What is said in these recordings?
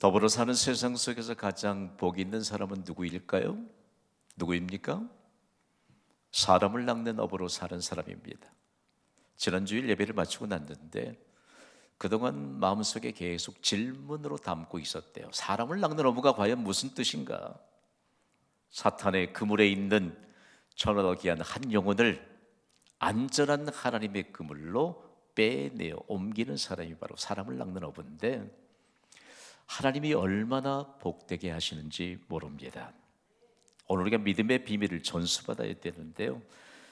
더불어 사는 세상 속에서 가장 복 있는 사람은 누구일까요? 누구입니까? 사람을 낚는 업으로 사는 사람입니다. 지난주일 예배를 마치고 났는데 그동안 마음속에 계속 질문으로 담고 있었대요. 사람을 낚는 업무가 과연 무슨 뜻인가? 사탄의 그물에 있는 천하로 귀한 한 영혼을 안전한 하나님의 그물로 빼내어 옮기는 사람이 바로 사람을 낚는 업인데, 하나님이 얼마나 복되게 하시는지 모릅니다. 오늘 우리가 믿음의 비밀을 전수받아야 되는데요,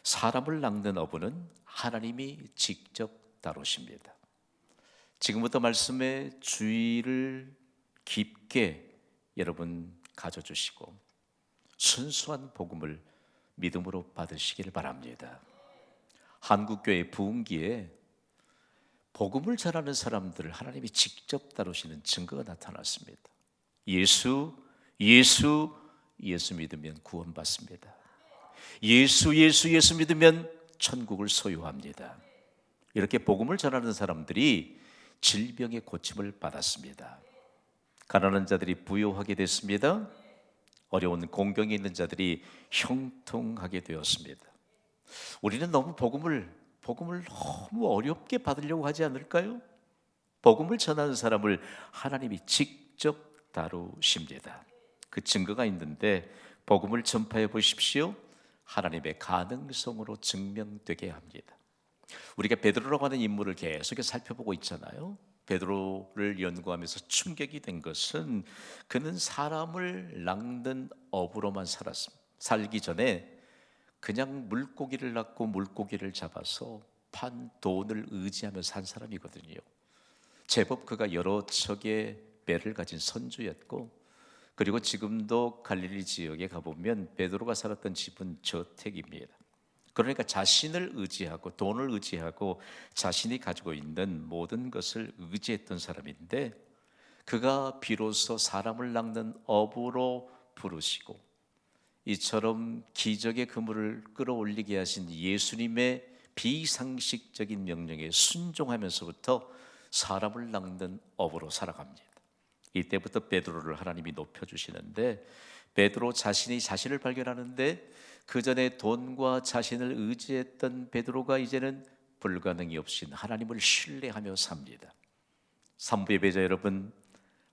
사람을 낚는 어부는 하나님이 직접 다루십니다. 지금부터 말씀의 주의를 깊게 여러분 가져주시고 순수한 복음을 믿음으로 받으시길 바랍니다. 한국교회 부흥기에 복음을 전하는 사람들을 하나님이 직접 다루시는 증거가 나타났습니다. 예수 믿으면 구원받습니다. 예수 믿으면 천국을 소유합니다. 이렇게 복음을 전하는 사람들이 질병의 고침을 받았습니다. 가난한 자들이 부유하게 됐습니다. 어려운 공경에 있는 자들이 형통하게 되었습니다. 우리는 너무 복음을 너무 어렵게 받으려고 하지 않을까요? 복음을 전하는 사람을 하나님이 직접 다루십니다. 그 증거가 있는데 복음을 전파해 보십시오. 하나님의 가능성으로 증명되게 합니다. 우리가 베드로라고 하는 인물을 계속해서 살펴보고 있잖아요. 베드로를 연구하면서 충격이 된 것은 그는 사람을 낚는 업으로만 살았습니다. 살기 전에 그냥 물고기를 낚고 물고기를 잡아서 판 돈을 의지하며 산 사람이거든요. 제법 그가 여러 척의 배를 가진 선주였고, 그리고 지금도 갈릴리 지역에 가보면 베드로가 살았던 집은 저택입니다. 그러니까 자신을 의지하고 돈을 의지하고 자신이 가지고 있는 모든 것을 의지했던 사람인데, 그가 비로소 사람을 낚는 업으로 부르시고 이처럼 기적의 그물을 끌어올리게 하신 예수님의 비상식적인 명령에 순종하면서부터 사람을 낚는 업으로 살아갑니다. 이때부터 베드로를 하나님이 높여주시는데, 베드로 자신이 자신을 발견하는데 그 전에 돈과 자신을 의지했던 베드로가 이제는 불가능이 없인 하나님을 신뢰하며 삽니다. 삼부 예배자 여러분,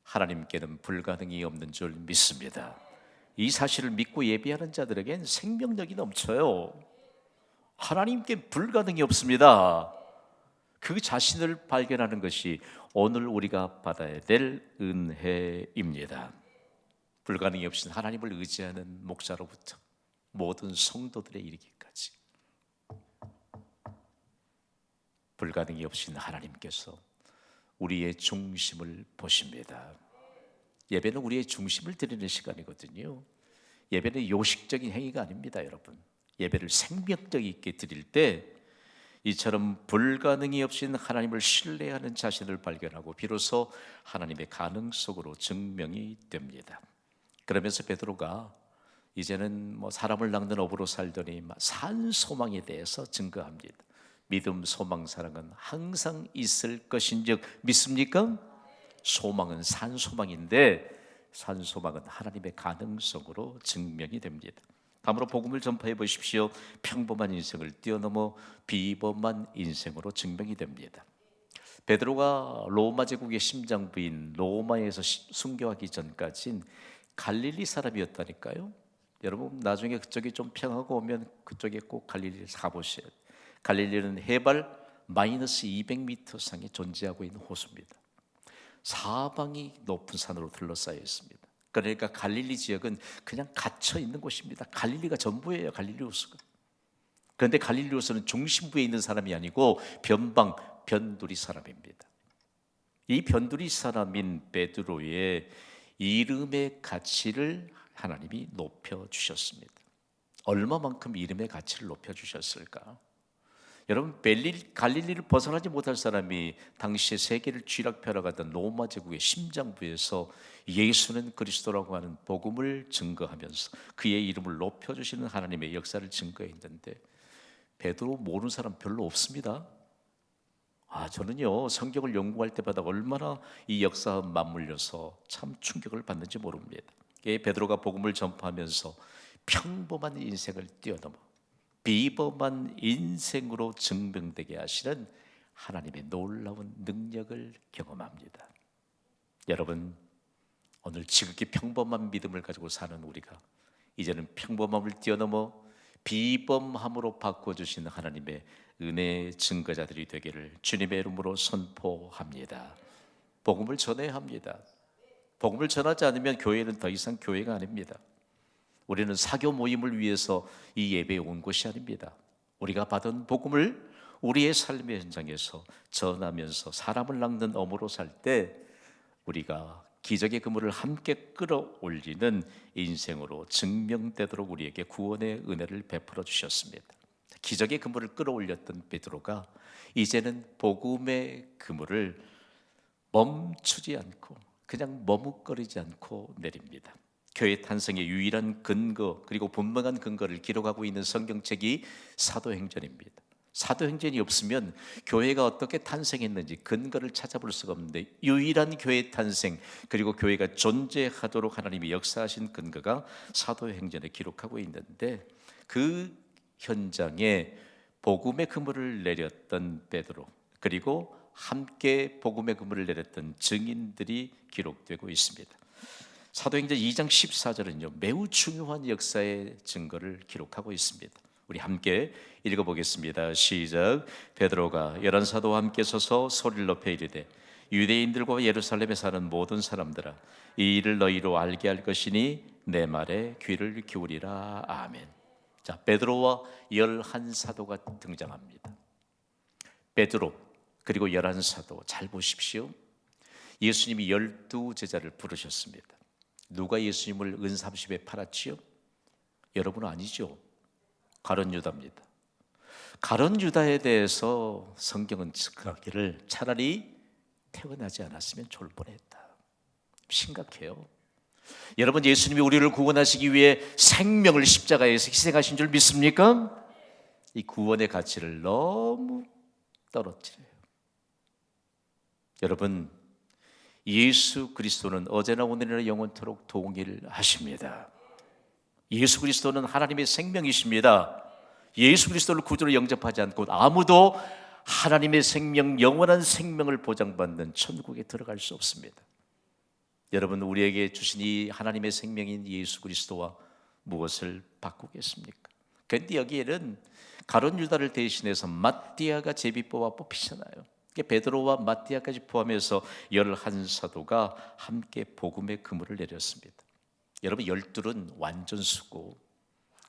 하나님께는 불가능이 없는 줄 믿습니다. 이 사실을 믿고 예배하는 자들에겐 생명력이 넘쳐요. 하나님께 불가능이 없습니다. 그 자신을 발견하는 것이 오늘 우리가 받아야 될 은혜입니다. 불가능이 없인 하나님을 의지하는 목사로부터 모든 성도들에 이르기까지 불가능이 없인 하나님께서 우리의 중심을 보십니다. 예배는 우리의 중심을 드리는 시간이거든요. 예배는 요식적인 행위가 아닙니다, 여러분. 예배를 생명력 있게 드릴 때 이처럼 불가능이 없인 하나님을 신뢰하는 자신을 발견하고 비로소 하나님의 가능성으로 증명이 됩니다. 그러면서 베드로가 이제는 사람을 낚는 업으로 살더니 산 소망에 대해서 증거합니다. 믿음, 소망, 사랑은 항상 있을 것인즉 믿습니까? 소망은 산 소망인데 산 소망은 하나님의 가능성으로 증명이 됩니다. 다음으로 복음을 전파해 보십시오. 평범한 인생을 뛰어넘어 비범한 인생으로 증명이 됩니다. 베드로가 로마 제국의 심장부인 로마에서 순교하기 전까진 갈릴리 사람이었다니까요. 여러분 나중에 그쪽이 좀 평화가 오면 그쪽에 꼭 갈릴리를 가보셔야 돼요. 갈릴리는 해발 마이너스 200m 상에 존재하고 있는 호수입니다. 사방이 높은 산으로 둘러싸여 있습니다. 그러니까 갈릴리 지역은 그냥 갇혀 있는 곳입니다. 갈릴리가 전부예요, 갈릴리 호수가. 그런데 갈릴리 호수는 중심부에 있는 사람이 아니고 변방, 변두리 사람입니다. 이 변두리 사람인 베드로의 이름의 가치를 하나님이 높여주셨습니다. 얼마만큼 이름의 가치를 높여주셨을까? 여러분, 갈릴리를 벗어나지 못할 사람이 당시에 세계를 쥐락펴락하던 로마 제국의 심장부에서 예수는 그리스도라고 하는 복음을 증거하면서 그의 이름을 높여주시는 하나님의 역사를 증거했는데, 베드로 모르는 사람 별로 없습니다. 저는요 성경을 연구할 때마다 얼마나 이 역사와 맞물려서 참 충격을 받는지 모릅니다. 베드로가 복음을 전파하면서 평범한 인생을 뛰어넘어 비범한 인생으로 증명되게 하시는 하나님의 놀라운 능력을 경험합니다. 여러분, 오늘 지극히 평범한 믿음을 가지고 사는 우리가 이제는 평범함을 뛰어넘어 비범함으로 바꿔주신 하나님의 은혜의 증거자들이 되기를 주님의 이름으로 선포합니다. 복음을 전해야 합니다. 복음을 전하지 않으면 교회는 더 이상 교회가 아닙니다. 우리는 사교 모임을 위해서 이 예배에 온 것이 아닙니다. 우리가 받은 복음을 우리의 삶의 현장에서 전하면서 사람을 낚는 어머로 살 때 우리가 기적의 그물을 함께 끌어올리는 인생으로 증명되도록 우리에게 구원의 은혜를 베풀어 주셨습니다. 기적의 그물을 끌어올렸던 베드로가 이제는 복음의 그물을 멈추지 않고 그냥 머뭇거리지 않고 내립니다. 교회 탄생의 유일한 근거 그리고 분명한 근거를 기록하고 있는 성경책이 사도행전입니다. 사도행전이 없으면 교회가 어떻게 탄생했는지 근거를 찾아볼 수가 없는데 유일한 교회 탄생 그리고 교회가 존재하도록 하나님이 역사하신 근거가 사도행전에 기록하고 있는데 그 현장에 복음의 그물을 내렸던 베드로 그리고 함께 복음의 그물을 내렸던 증인들이 기록되고 있습니다. 사도행전 2장 14절은요 매우 중요한 역사의 증거를 기록하고 있습니다. 우리 함께 읽어보겠습니다. 시작. 베드로가 열한 사도와 함께 서서 소리를 높여 이르되 유대인들과 예루살렘에 사는 모든 사람들아 이 일을 너희로 알게 할 것이니 내 말에 귀를 기울이라. 아멘. 자, 베드로와 11사도가 등장합니다. 베드로 그리고 11사도 잘 보십시오. 예수님이 12제자를 부르셨습니다. 누가 예수님을 은30에 팔았지요? 여러분 아니죠? 가룟 유다입니다. 가룟 유다에 대해서 성경은 즉하기를 차라리 태어나지 않았으면 좋을 뻔했다. 심각해요. 여러분 예수님이 우리를 구원하시기 위해 생명을 십자가에서 희생하신 줄 믿습니까? 이 구원의 가치를 너무 떨어뜨려요. 여러분 예수 그리스도는 어제나 오늘이나 영원토록 동일하십니다. 예수 그리스도는 하나님의 생명이십니다. 예수 그리스도를 구주로 영접하지 않고 아무도 하나님의 생명, 영원한 생명을 보장받는 천국에 들어갈 수 없습니다. 여러분 우리에게 주신 이 하나님의 생명인 예수 그리스도와 무엇을 바꾸겠습니까? 그런데 여기에는 가룟 유다를 대신해서 마띠아가 제비뽑아 뽑히잖아요. 베드로와 마띠아까지 포함해서 11사도가 함께 복음의 그물을 내렸습니다. 여러분 12는 완전수고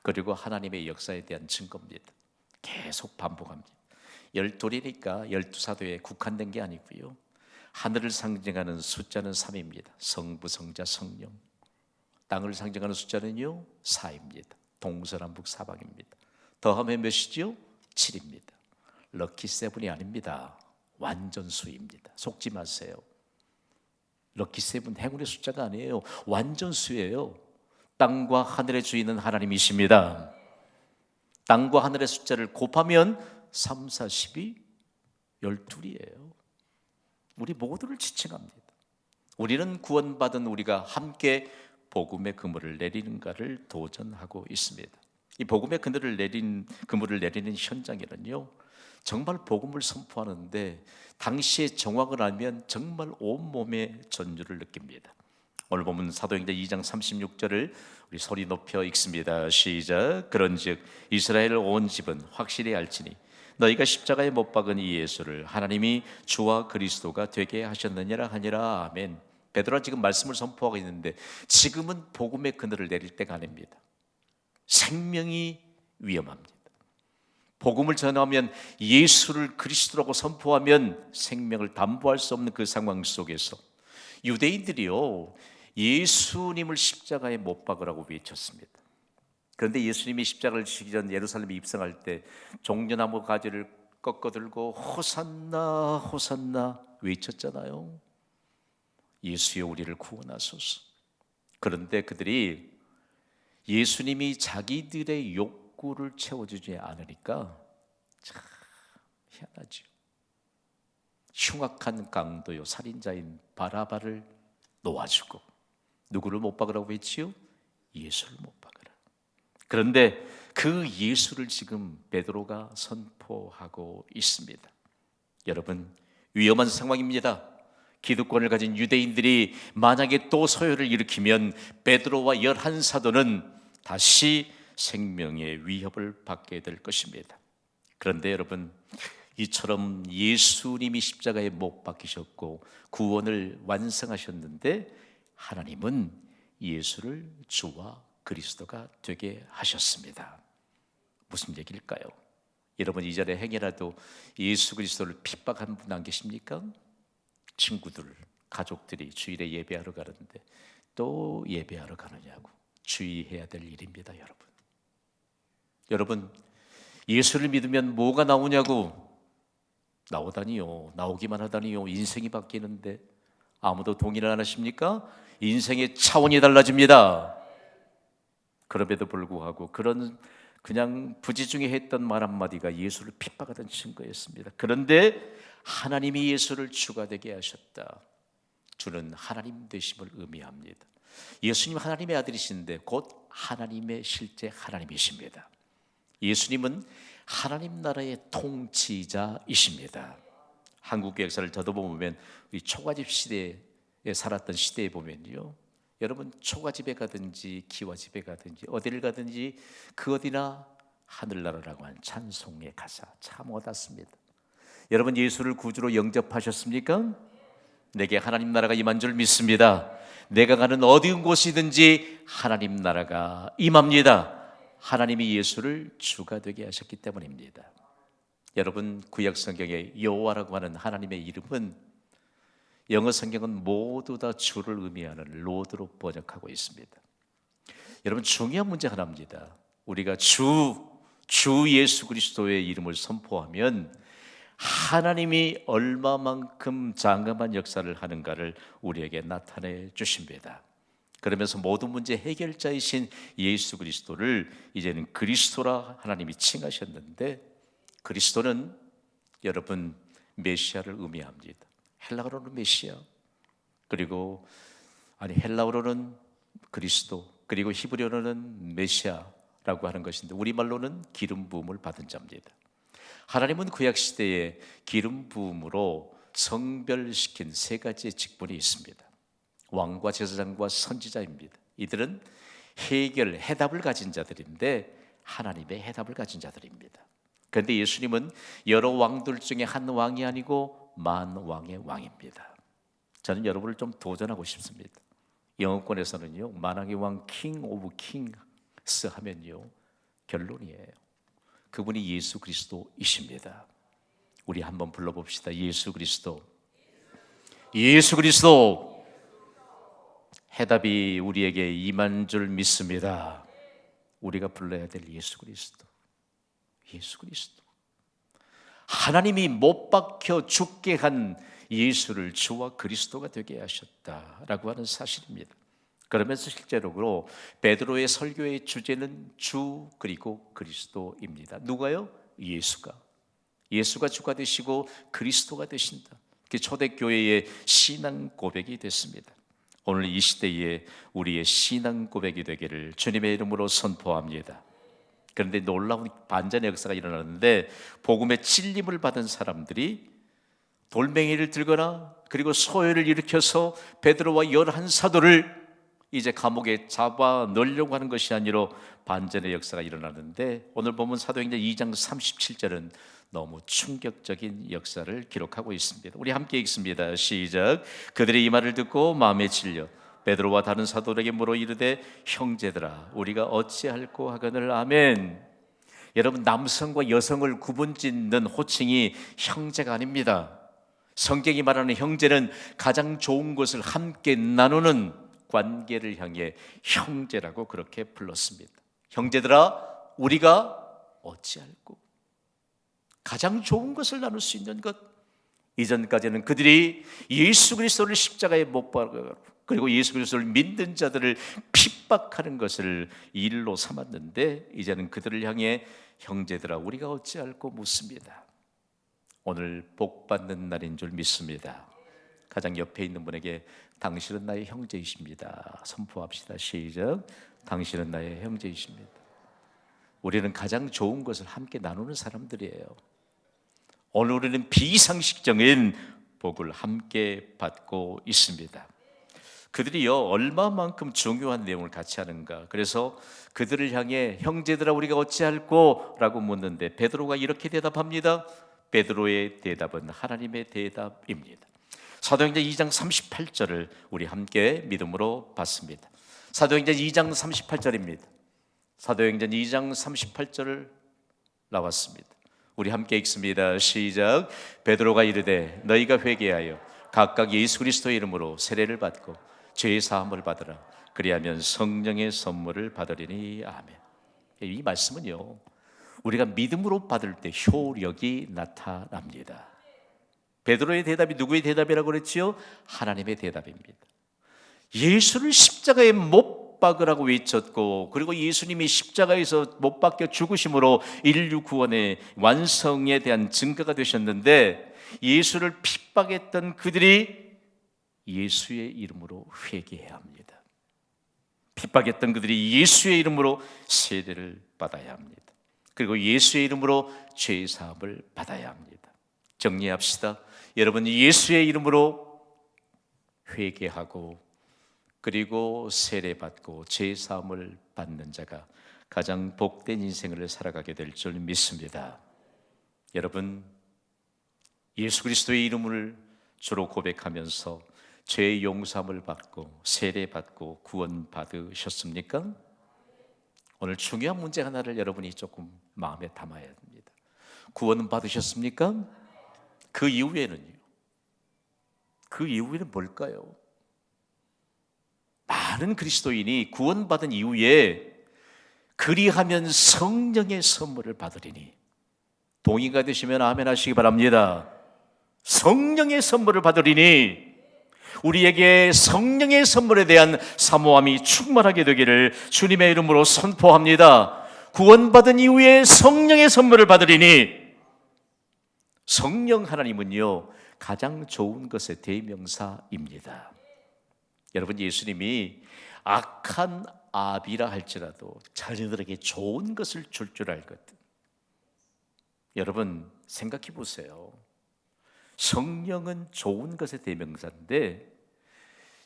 그리고 하나님의 역사에 대한 증거입니다. 계속 반복합니다. 12이니까 12사도에 국한된 게 아니고요. 하늘을 상징하는 숫자는 3입니다. 성부, 성자, 성령. 땅을 상징하는 숫자는요 4입니다. 동서남북 사방입니다. 더하면 몇이죠? 7입니다. 럭키 세븐이 아닙니다. 완전수입니다. 속지 마세요. 럭키 세븐 행운의 숫자가 아니에요. 완전수예요. 땅과 하늘의 주인은 하나님이십니다. 땅과 하늘의 숫자를 곱하면 3, 4, 12, 12이에요. 우리 모두를 지칭합니다. 우리는 구원받은 우리가 함께 복음의 그물을 내리는가를 도전하고 있습니다. 이 복음의 그물을 내리는 현장에는요 정말 복음을 선포하는데 당시의 정황을 알면 정말 온몸의 전율을 느낍니다. 오늘 보면 사도행전 2장 36절을 우리 소리 높여 읽습니다. 시작. 그런즉 이스라엘 온 집은 확실히 알지니 너희가 십자가에 못 박은 이 예수를 하나님이 주와 그리스도가 되게 하셨느니라 하니라. 아멘. 베드로가 지금 말씀을 선포하고 있는데 지금은 복음의 그늘을 내릴 때가 아닙니다. 생명이 위험합니다. 복음을 전하면 예수를 그리스도라고 선포하면 생명을 담보할 수 없는 그 상황 속에서 유대인들이요 예수님을 십자가에 못 박으라고 외쳤습니다. 그런데 예수님이 십자가를 지시기 전 예루살렘에 입성할 때 종려나무 가지를 꺾어들고 호산나 호산나 외쳤잖아요. 예수여 우리를 구원하소서. 그런데 그들이 예수님이 자기들의 욕구를 채워주지 않으니까 참 희한하죠. 흉악한 강도요 살인자인 바라바를 놓아주고 누구를 못 박으라고 했지요? 예수를 못 박으라. 그런데 그 예수를 지금 베드로가 선포하고 있습니다. 여러분, 위험한 상황입니다. 기득권을 가진 유대인들이 만약에 또 서열을 일으키면 베드로와 11사도는 다시 생명의 위협을 받게 될 것입니다. 그런데 여러분, 이처럼 예수님이 십자가에 못 박히셨고 구원을 완성하셨는데 하나님은 예수를 주와 그리스도가 되게 하셨습니다. 무슨 얘기일까요? 여러분, 이 자리에 행여라도 예수 그리스도를 핍박한 분 안 계십니까? 친구들, 가족들이 주일에 예배하러 가는데 또 예배하러 가느냐고 주의해야 될 일입니다. 여러분, 예수를 믿으면 뭐가 나오냐고. 나오다니요, 나오기만 하다니요. 인생이 바뀌는데 아무도 동의를 안 하십니까? 인생의 차원이 달라집니다. 그럼에도 불구하고 그냥 부지중에 했던 말 한마디가 예수를 핍박하던 증거였습니다. 그런데 하나님이 예수를 주가 되게 하셨다. 주는 하나님 되심을 의미합니다. 예수님 하나님의 아들이신데 곧 하나님의 실제 하나님이십니다. 예수님은 하나님 나라의 통치자이십니다. 한국 역사를 더듬어보면 우리 초가집 시대에 살았던 시대에 보면요, 여러분, 초가집에 가든지 기와집에 가든지 어디를 가든지 그 어디나 하늘나라라고 하는 찬송의 가사 참 와닿습니다. 여러분, 예수를 구주로 영접하셨습니까? 내게 하나님 나라가 임한 줄 믿습니다. 내가 가는 어디 곳이든지 하나님 나라가 임합니다. 하나님이 예수를 주가 되게 하셨기 때문입니다. 여러분, 구약 성경에 여호와라고 하는 하나님의 이름은 영어 성경은 모두 다 주를 의미하는 로드로 번역하고 있습니다. 여러분, 중요한 문제 하나입니다. 우리가 주 예수 그리스도의 이름을 선포하면 하나님이 얼마만큼 장엄한 역사를 하는가를 우리에게 나타내 주십니다. 그러면서 모든 문제 해결자이신 예수 그리스도를 이제는 그리스도라 하나님이 칭하셨는데, 그리스도는 여러분 메시아를 의미합니다. 헬라어로는 메시아, 그리고 헬라어로는 그리스도, 그리고 히브리어로는 메시아라고 하는 것인데 우리말로는 기름 부음을 받은 자입니다. 하나님은 구약 시대에 기름 부음으로 성별시킨 세 가지의 직분이 있습니다. 왕과 제사장과 선지자입니다. 이들은 해답을 가진 자들인데 하나님의 해답을 가진 자들입니다. 그런데 예수님은 여러 왕들 중에 한 왕이 아니고 만왕의 왕입니다. 저는 여러분을 좀 도전하고 싶습니다. 영어권에서는요, 만왕의 왕, 킹 오브 킹스 하면요, 결론이에요. 그분이 예수 그리스도이십니다. 우리 한번 불러봅시다. 예수 그리스도. 예수 그리스도. 해답이 우리에게 임한 줄 믿습니다. 우리가 불러야 될 예수 그리스도. 예수 그리스도. 하나님이 못 박혀 죽게 한 예수를 주와 그리스도가 되게 하셨다라고 하는 사실입니다. 그러면서 실제로 베드로의 설교의 주제는 주 그리고 그리스도입니다. 누가요? 예수가 주가 되시고 그리스도가 되신다. 그게 초대교회의 신앙 고백이 됐습니다. 오늘 이 시대에 우리의 신앙 고백이 되기를 주님의 이름으로 선포합니다. 그런데 놀라운 반전의 역사가 일어나는데, 복음의 찔림을 받은 사람들이 돌멩이를 들거나 그리고 소요를 일으켜서 베드로와 11사도를 이제 감옥에 잡아 넣으려고 하는 것이 아니라 반전의 역사가 일어나는데, 오늘 보면 사도행전 2장 37절은 너무 충격적인 역사를 기록하고 있습니다. 우리 함께 읽습니다. 시작. 그들이 이 말을 듣고 마음에 찔려 베드로와 다른 사도들에게 물어 이르되 형제들아 우리가 어찌할꼬 하거늘. 아멘. 여러분, 남성과 여성을 구분짓는 호칭이 형제가 아닙니다. 성경이 말하는 형제는 가장 좋은 것을 함께 나누는 관계를 향해 형제라고 그렇게 불렀습니다. 형제들아 우리가 어찌할꼬. 가장 좋은 것을 나눌 수 있는 것. 이전까지는 그들이 예수 그리스도를 십자가에 못 박아 그리고 예수 그리스도를 믿는 자들을 핍박하는 것을 일로 삼았는데, 이제는 그들을 향해 형제들아 우리가 어찌할꼬 묻습니다. 오늘 복 받는 날인 줄 믿습니다. 가장 옆에 있는 분에게 당신은 나의 형제이십니다. 선포합시다. 시작. 당신은 나의 형제이십니다. 우리는 가장 좋은 것을 함께 나누는 사람들이에요. 오늘 우리는 비상식적인 복을 함께 받고 있습니다. 그들이요 얼마만큼 중요한 내용을 같이 하는가. 그래서 그들을 향해 형제들아 우리가 어찌할꼬? 라고 묻는데 베드로가 이렇게 대답합니다. 베드로의 대답은 하나님의 대답입니다. 사도행전 2장 38절을 우리 함께 믿음으로 봤습니다. 사도행전 2장 38절입니다. 사도행전 2장 38절을 나왔습니다. 우리 함께 읽습니다. 시작. 베드로가 이르되 너희가 회개하여 각각 예수 그리스도의 이름으로 세례를 받고 죄의 사함을 받으라. 그리하면 성령의 선물을 받으리니. 아멘. 이 말씀은요 우리가 믿음으로 받을 때 효력이 나타납니다. 베드로의 대답이 누구의 대답이라고 그랬지요? 하나님의 대답입니다. 예수를 십자가에 못 박으라고 외쳤고, 그리고 예수님이 십자가에서 못 박혀 죽으심으로 인류 구원의 완성에 대한 증거가 되셨는데, 예수를 핍박했던 그들이 예수의 이름으로 회개해야 합니다. 핍박했던 그들이 예수의 이름으로 세례를 받아야 합니다. 그리고 예수의 이름으로 죄 사함을 받아야 합니다. 정리합시다. 여러분, 예수의 이름으로 회개하고 그리고 세례받고 죄 사함을 받는 자가 가장 복된 인생을 살아가게 될 줄 믿습니다. 여러분, 예수 그리스도의 이름을 주로 고백하면서 죄의 용서함을 받고 세례받고 구원 받으셨습니까? 오늘 중요한 문제 하나를 여러분이 조금 마음에 담아야 합니다. 구원은 받으셨습니까? 그 이후에는요? 그 이후에는 뭘까요? 많은 그리스도인이 구원받은 이후에 그리하면 성령의 선물을 받으리니. 동의가 되시면 아멘 하시기 바랍니다. 성령의 선물을 받으리니 우리에게 성령의 선물에 대한 사모함이 충만하게 되기를 주님의 이름으로 선포합니다. 구원받은 이후에 성령의 선물을 받으리니. 성령 하나님은요 가장 좋은 것의 대명사입니다. 여러분, 예수님이 악한 아비라 할지라도 자녀들에게 좋은 것을 줄 줄 알거든. 여러분 생각해 보세요. 성령은 좋은 것의 대명사인데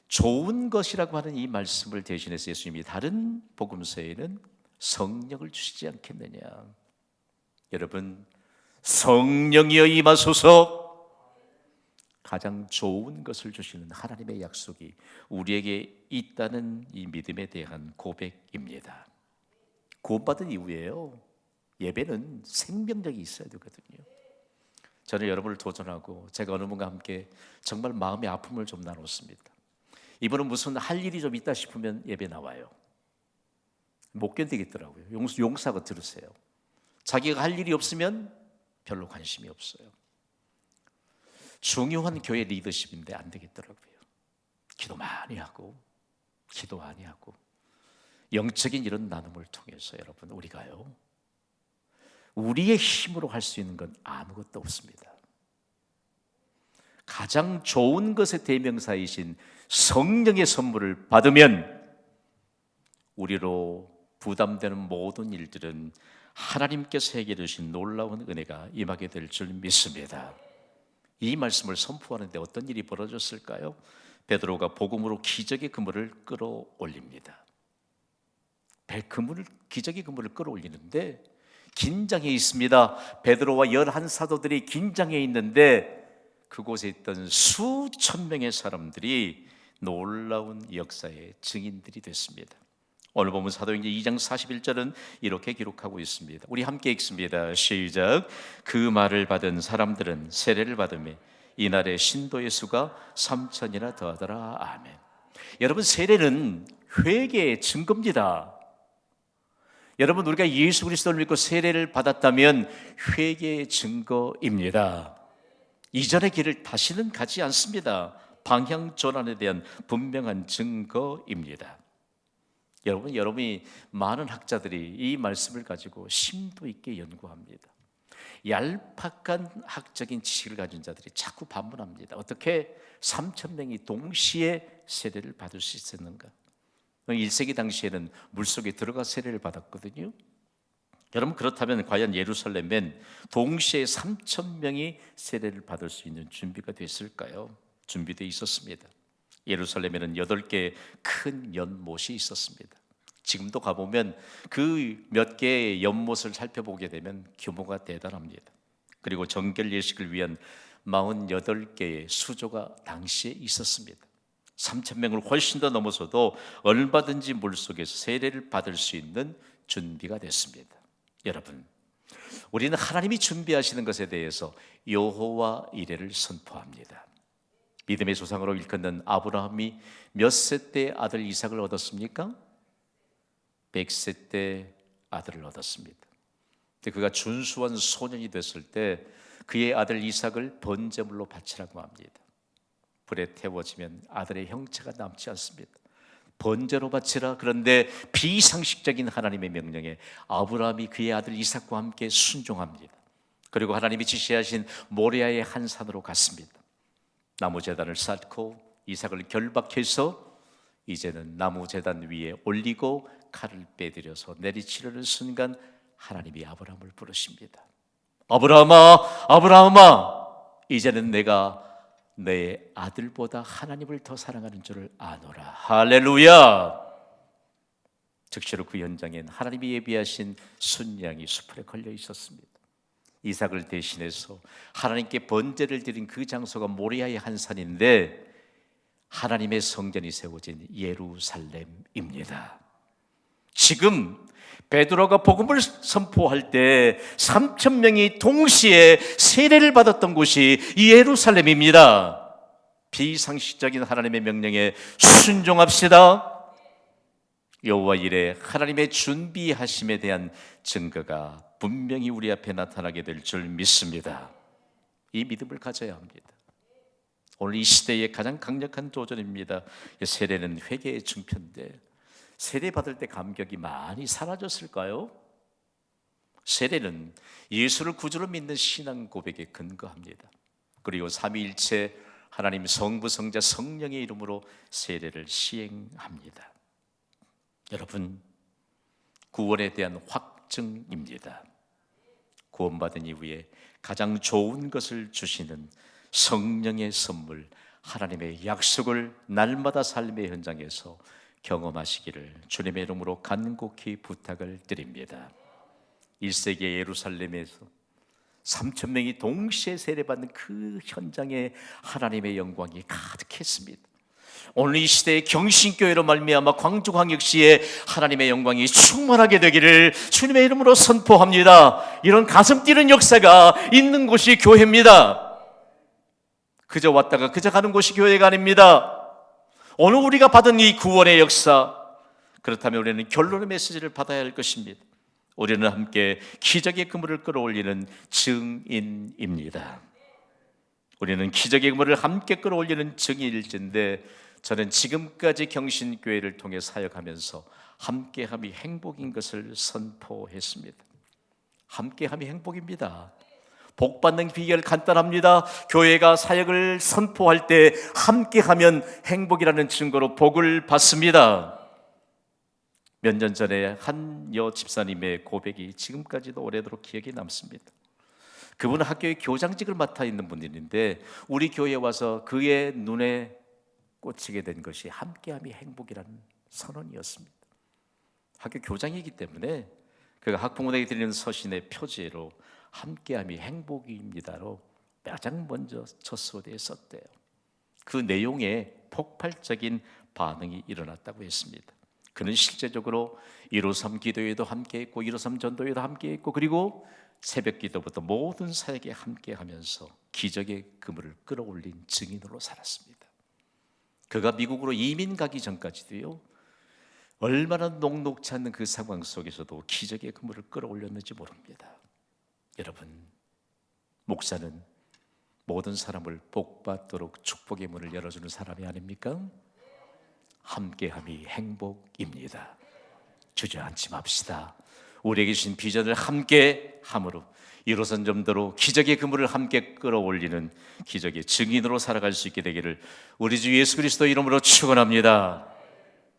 좋은 것이라고 하는 이 말씀을 대신해서 예수님이 다른 복음서에는 성령을 주시지 않겠느냐. 여러분, 성령이여 임하소서. 가장 좋은 것을 주시는 하나님의 약속이 우리에게 있다는 이 믿음에 대한 고백입니다. 구원받은 이후에요 예배는 생명력이 있어야 되거든요. 저는 여러분을 도전하고 제가 어느 분과 함께 정말 마음의 아픔을 좀 나눴습니다. 이분은 무슨 할 일이 좀 있다 싶으면 예배 나와요. 못 견디겠더라고요. 용서하고 들으세요. 자기가 할 일이 없으면 별로 관심이 없어요. 중요한 교회 리더십인데 안 되겠더라고요. 기도 많이 하고 영적인 이런 나눔을 통해서 여러분 우리가요 우리의 힘으로 할 수 있는 건 아무것도 없습니다. 가장 좋은 것의 대명사이신 성령의 선물을 받으면 우리로 부담되는 모든 일들은 하나님께서 해결해 주신 놀라운 은혜가 임하게 될 줄 믿습니다. 이 말씀을 선포하는데 어떤 일이 벌어졌을까요? 베드로가 복음으로 기적의 그물을 끌어올립니다. 기적의 그물을 끌어올리는데 긴장해 있습니다. 베드로와 11사도들이 긴장해 있는데 그곳에 있던 수천 명의 사람들이 놀라운 역사의 증인들이 됐습니다. 오늘 보면 사도행전 2장 41절은 이렇게 기록하고 있습니다. 우리 함께 읽습니다. 시작. 그 말을 받은 사람들은 세례를 받으며 이날의 신도의 수가 3,000이나 더하더라. 아멘. 여러분, 세례는 회개의 증거입니다. 여러분, 우리가 예수 그리스도를 믿고 세례를 받았다면 회개의 증거입니다. 이전의 길을 다시는 가지 않습니다. 방향 전환에 대한 분명한 증거입니다. 여러분이 많은 학자들이 이 말씀을 가지고 심도 있게 연구합니다. 얄팍한 학적인 지식을 가진 자들이 자꾸 반문합니다. 어떻게 3천 명이 동시에 세례를 받을 수 있었는가? 1세기 당시에는 물속에 들어가 세례를 받았거든요. 여러분, 그렇다면 과연 예루살렘엔 동시에 3천 명이 세례를 받을 수 있는 준비가 됐을까요? 준비되어 있었습니다. 예루살렘에는 8개의 큰 연못이 있었습니다. 지금도 가보면 그 몇 개의 연못을 살펴보게 되면 규모가 대단합니다. 그리고 정결 예식을 위한 48개의 수조가 당시에 있었습니다. 3천 명을 훨씬 더 넘어서도 얼마든지 물속에서 세례를 받을 수 있는 준비가 됐습니다. 여러분, 우리는 하나님이 준비하시는 것에 대해서 여호와 이레를 선포합니다. 믿음의 조상으로 일컫는 아브라함이 몇 세 때 아들 이삭을 얻었습니까? 100세 때 아들을 얻었습니다. 그가 준수한 소년이 됐을 때 그의 아들 이삭을 번제물로 바치라고 합니다. 불에 태워지면 아들의 형체가 남지 않습니다. 번제로 바치라. 그런데 비상식적인 하나님의 명령에 아브라함이 그의 아들 이삭과 함께 순종합니다. 그리고 하나님이 지시하신 모리아의 한 산으로 갔습니다. 나무 제단을 쌓고 이삭을 결박해서 이제는 나무 제단 위에 올리고 칼을 빼들여서 내리치려는 순간 하나님이 아브라함을 부르십니다. 아브라함아, 아브라함아, 이제는 내가 내 아들보다 하나님을 더 사랑하는 줄을 아노라. 할렐루야. 즉시로 그 현장엔 하나님이 예비하신 순양이 수풀에 걸려 있었습니다. 이삭을 대신해서 하나님께 번제를 드린 그 장소가 모리아의 한 산인데 하나님의 성전이 세워진 예루살렘입니다. 지금 베드로가 복음을 선포할 때 3천 명이 동시에 세례를 받았던 곳이 이 예루살렘입니다. 비상식적인 하나님의 명령에 순종합시다. 여호와 이레 하나님의 준비하심에 대한 증거가 분명히 우리 앞에 나타나게 될 줄 믿습니다. 이 믿음을 가져야 합니다. 오늘 이 시대의 가장 강력한 도전입니다. 세례는 회개의 증표인데 세례 받을 때 감격이 많이 사라졌을까요? 세례는 예수를 구주로 믿는 신앙 고백에 근거합니다. 그리고 삼위일체 하나님 성부, 성자, 성령의 이름으로 세례를 시행합니다. 여러분, 구원에 대한 확증입니다. 구원받은 이후에 가장 좋은 것을 주시는 성령의 선물, 하나님의 약속을 날마다 삶의 현장에서 경험하시기를 주님의 이름으로 간곡히 부탁을 드립니다. 1세기 예루살렘에서 3천 명이 동시에 세례받는 그 현장에 하나님의 영광이 가득했습니다. 오늘 이 시대의 경신교회로 말미암아 광주광역시에 하나님의 영광이 충만하게 되기를 주님의 이름으로 선포합니다. 이런 가슴 뛰는 역사가 있는 곳이 교회입니다. 그저 왔다가 그저 가는 곳이 교회가 아닙니다. 오늘 우리가 받은 이 구원의 역사, 그렇다면 우리는 결론의 메시지를 받아야 할 것입니다. 우리는 함께 기적의 그물을 끌어올리는 증인입니다. 우리는 기적의 그물을 함께 끌어올리는 증인일진데 저는 지금까지 경신교회를 통해 사역하면서 함께함이 행복인 것을 선포했습니다. 함께함이 행복입니다. 복 받는 비결 간단합니다. 교회가 사역을 선포할 때 함께하면 행복이라는 증거로 복을 받습니다. 몇 년 전에 한 여 집사님의 고백이 지금까지도 오래도록 기억에 남습니다. 그분은 학교의 교장직을 맡아 있는 분인데 우리 교회에 와서 그의 눈에 꽂히게 된 것이 함께함이 행복이라는 선언이었습니다. 학교 교장이기 때문에 그가 학부모에게 드리는 서신의 표지로 함께함이 행복입니다로 가장 먼저 첫 소대에 썼대요. 그 내용에 폭발적인 반응이 일어났다고 했습니다. 그는 실제적으로 153 기도회도 함께했고 153 전도회도 함께했고 그리고 새벽 기도부터 모든 사역에 함께하면서 기적의 그물을 끌어올린 증인으로 살았습니다. 그가 미국으로 이민 가기 전까지도요, 얼마나 녹록지 않는 그 상황 속에서도 기적의 그물을 끌어올렸는지 모릅니다. 여러분, 목사는 모든 사람을 복받도록 축복의 문을 열어주는 사람이 아닙니까? 함께함이 행복입니다. 주저앉지 맙시다. 우리에게 주신 비전을 함께 함으로 일어선 점대로 기적의 그물을 함께 끌어올리는 기적의 증인으로 살아갈 수 있게 되기를 우리 주 예수 그리스도 이름으로 축원합니다.